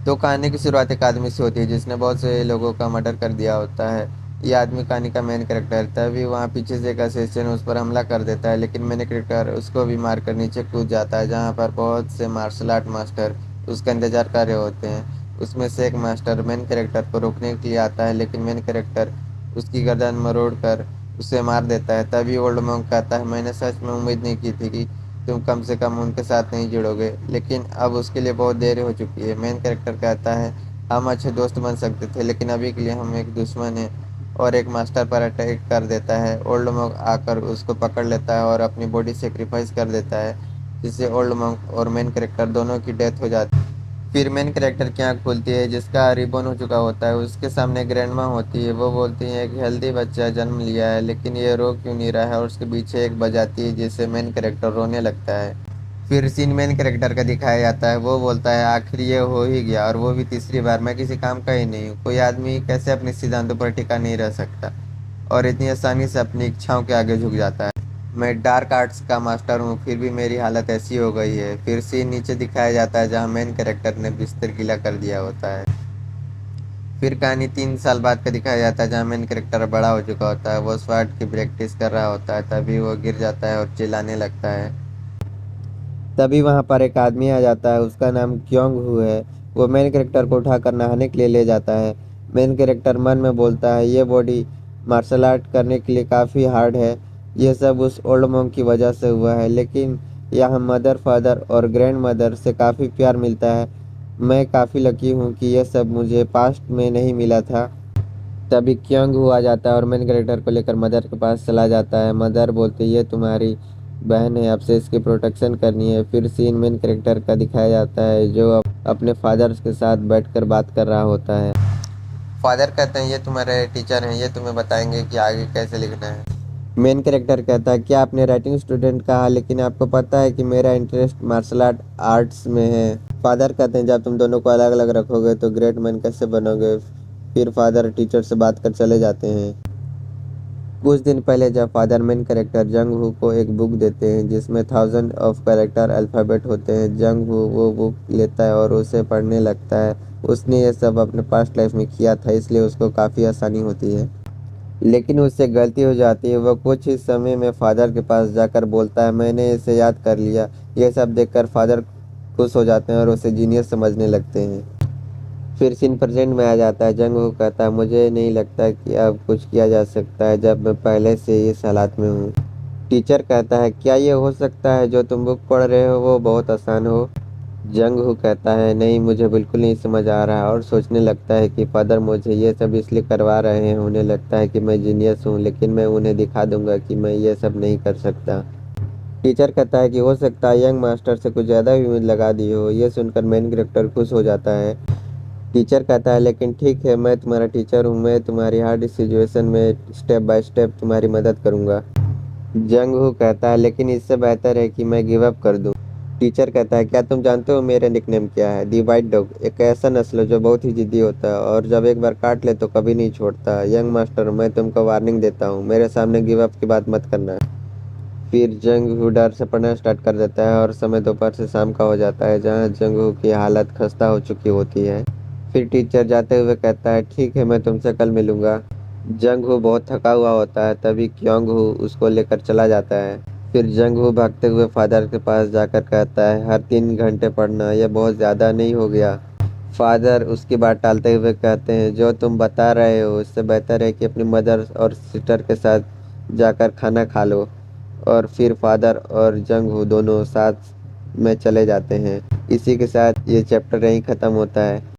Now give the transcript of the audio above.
तो कहानी की शुरुआत एक आदमी से होती है जिसने बहुत से लोगों का मर्डर कर दिया होता है। ये आदमी कहानी का मेन कैरेक्टर है। तभी वहाँ पीछे से एक असिस्टेंट उस पर हमला कर देता है, लेकिन मेन कैरेक्टर उसको भी मार कर नीचे कूद जाता है, जहाँ पर बहुत से मार्शल आर्ट मास्टर उसका इंतजार कर रहे होते हैं। उसमें से एक मास्टर मेन कैरेक्टर को रोकने के लिए आता है, लेकिन मेन कैरेक्टर उसकी गर्दन मरोड़ कर उसे मार देता है। तभी ओल्ड मॉन्क कहता है, मैंने सच में उम्मीद नहीं की थी कि तुम कम से कम उनके साथ नहीं जुड़ोगे, लेकिन अब उसके लिए बहुत देर हो चुकी है। मेन कैरेक्टर कहता है, हम अच्छे दोस्त बन सकते थे, लेकिन अभी के लिए हम एक दुश्मन हैं, और एक मास्टर पर अटैक कर देता है। ओल्ड मॉन्क आकर उसको पकड़ लेता है और अपनी बॉडी सेक्रीफाइस कर देता है, जिससे ओल्ड मॉन्क और मेन कैरेक्टर दोनों की डेथ हो जाती है। फिर मेन कैरेक्टर की आँख खुलती है, जिसका रिबॉन हो चुका होता है। उसके सामने ग्रैंड माँ होती है। वो बोलती है, एक हेल्दी बच्चा जन्म लिया है, लेकिन ये रो क्यों नहीं रहा है, और उसके पीछे एक बजाती है, जिससे मेन कैरेक्टर रोने लगता है। फिर सीन मेन कैरेक्टर का दिखाया जाता है। वो बोलता है, आखिर ये हो ही गया, और वो भी तीसरी बार। मैं किसी काम का ही नहीं हूँ। कोई आदमी कैसे अपने सिद्धांतों पर टिका नहीं रह सकता और इतनी आसानी से अपनी इच्छाओं के आगे झुक जाता है। मैं डार्क आर्ट्स का मास्टर हूँ, फिर भी मेरी हालत ऐसी हो गई है। फिर सीन नीचे दिखाया जाता है, जहाँ मेन कैरेक्टर ने बिस्तर गीला कर दिया होता है। फिर कहानी 3 साल बाद का दिखाया जाता है, जहाँ मेन कैरेक्टर बड़ा हो चुका होता है। वो स्वॉर्ड की प्रैक्टिस कर रहा होता है। तभी वो गिर जाता है और चिल्लाने लगता है। तभी वहां पर एक आदमी आ जाता है। उसका नाम क्योंग हु है। वो मेन कैरेक्टर को उठाकर नहाने के लिए ले जाता है। मेन कैरेक्टर मन में बोलता है, ये बॉडी मार्शल आर्ट करने के लिए काफ़ी हार्ड है। ये सब उस ओल्ड मॉन्क की वजह से हुआ है, लेकिन यहाँ मदर फादर और ग्रैंड मदर से काफ़ी प्यार मिलता है। मैं काफ़ी लकी हूँ कि ये सब मुझे पास्ट में नहीं मिला था। तभी क्योंग हु आ जाता है और मेन कैरेक्टर को लेकर मदर के पास चला जाता है। मदर बोलती है, ये तुम्हारी बहन है, आपसे इसकी प्रोटेक्शन करनी है। फिर सीन मेन कैरेक्टर का दिखाया जाता है, जो अपने फादर के साथ बैठकर बात कर रहा होता है। फादर कहते हैं, ये तुम्हारे टीचर हैं, ये तुम्हें बताएंगे कि आगे कैसे लिखना है। मेन कैरेक्टर कहता है, क्या आपने राइटिंग स्टूडेंट कहा, लेकिन आपको पता है कि मेरा इंटरेस्ट मार्शल आर्ट्स में है। फादर कहते हैं, जब तुम दोनों को अलग अलग रखोगे तो ग्रेट मैन कैसे बनोगे। फिर फादर टीचर से बात कर चले जाते हैं। कुछ दिन पहले जब फादर मेन कैरेक्टर जंग हू को एक बुक देते हैं, जिसमें थाउजेंड ऑफ कैरेक्टर अल्फ़ाबेट होते हैं। जंग हू वो बुक लेता है और उसे पढ़ने लगता है। उसने ये सब अपने पास्ट लाइफ में किया था, इसलिए उसको काफ़ी आसानी होती है। लेकिन उससे गलती हो जाती है। वह कुछ ही समय में फादर के पास जाकर बोलता है, मैंने इसे याद कर लिया। यह सब देखकर फादर खुश हो जाते हैं और उसे जीनियस समझने लगते हैं। फिर सीन प्रेजेंट में आ जाता है। जंग हो कहता है, मुझे नहीं लगता कि अब कुछ किया जा सकता है, जब मैं पहले से इस हालात में हूँ। टीचर कहता है, क्या ये हो सकता है, जो तुम बुक पढ़ रहे हो वो बहुत आसान हो। जंग हू कहता है, नहीं, मुझे बिल्कुल नहीं समझ आ रहा, और सोचने लगता है कि फादर मुझे ये सब इसलिए करवा रहे हैं। उन्हें लगता है कि मैं जीनियस हूँ, लेकिन मैं उन्हें दिखा दूंगा कि मैं ये सब नहीं कर सकता। टीचर कहता है कि हो सकता है यंग मास्टर से कुछ ज़्यादा ही उम्मीद लगा दी हो। ये सुनकर मेन कैरेक्टर खुश हो जाता है। टीचर कहता है, लेकिन ठीक है, मैं तुम्हारा टीचर हूँ, मैं तुम्हारी हार्ड सिचुएशन में स्टेप बाय स्टेप तुम्हारी मदद करूँगा। जंग हू कहता है, लेकिन इससे बेहतर है कि मैं गिव अप कर दूँ। टीचर कहता है, क्या तुम जानते हो मेरा निकनेम क्या है? The white dog. एक ऐसा नस्ल है जो बहुत ही जिद्दी होता है और जब एक बार काट ले तो कभी नहीं छोड़ता। यंग मास्टर, मैं तुमको वार्निंग देता हूँ, मेरे सामने गिव अप की बात मत करना। फिर जंग हू डर से पढ़ना स्टार्ट कर देता है और समय दोपहर से शाम का हो जाता है, जहाँ जंग हू की हालत खस्ता हो चुकी होती है। फिर टीचर जाते हुए कहता है, ठीक है, मैं तुमसे कल मिलूंगा। जंग हू बहुत थका हुआ होता है। तभी क्योंग हू उसको लेकर चला जाता है। फिर जंग हू भागते हुए फादर के पास जाकर कहता है, हर 3 घंटे पढ़ना, यह बहुत ज़्यादा नहीं हो गया? फादर उसकी बात टालते हुए कहते हैं, जो तुम बता रहे हो इससे बेहतर है कि अपनी मदर और सिस्टर के साथ जाकर खाना खा लो। और फिर फादर और जंग हो दोनों साथ में चले जाते हैं। इसी के साथ ये चैप्टर यहीं ख़त्म होता है।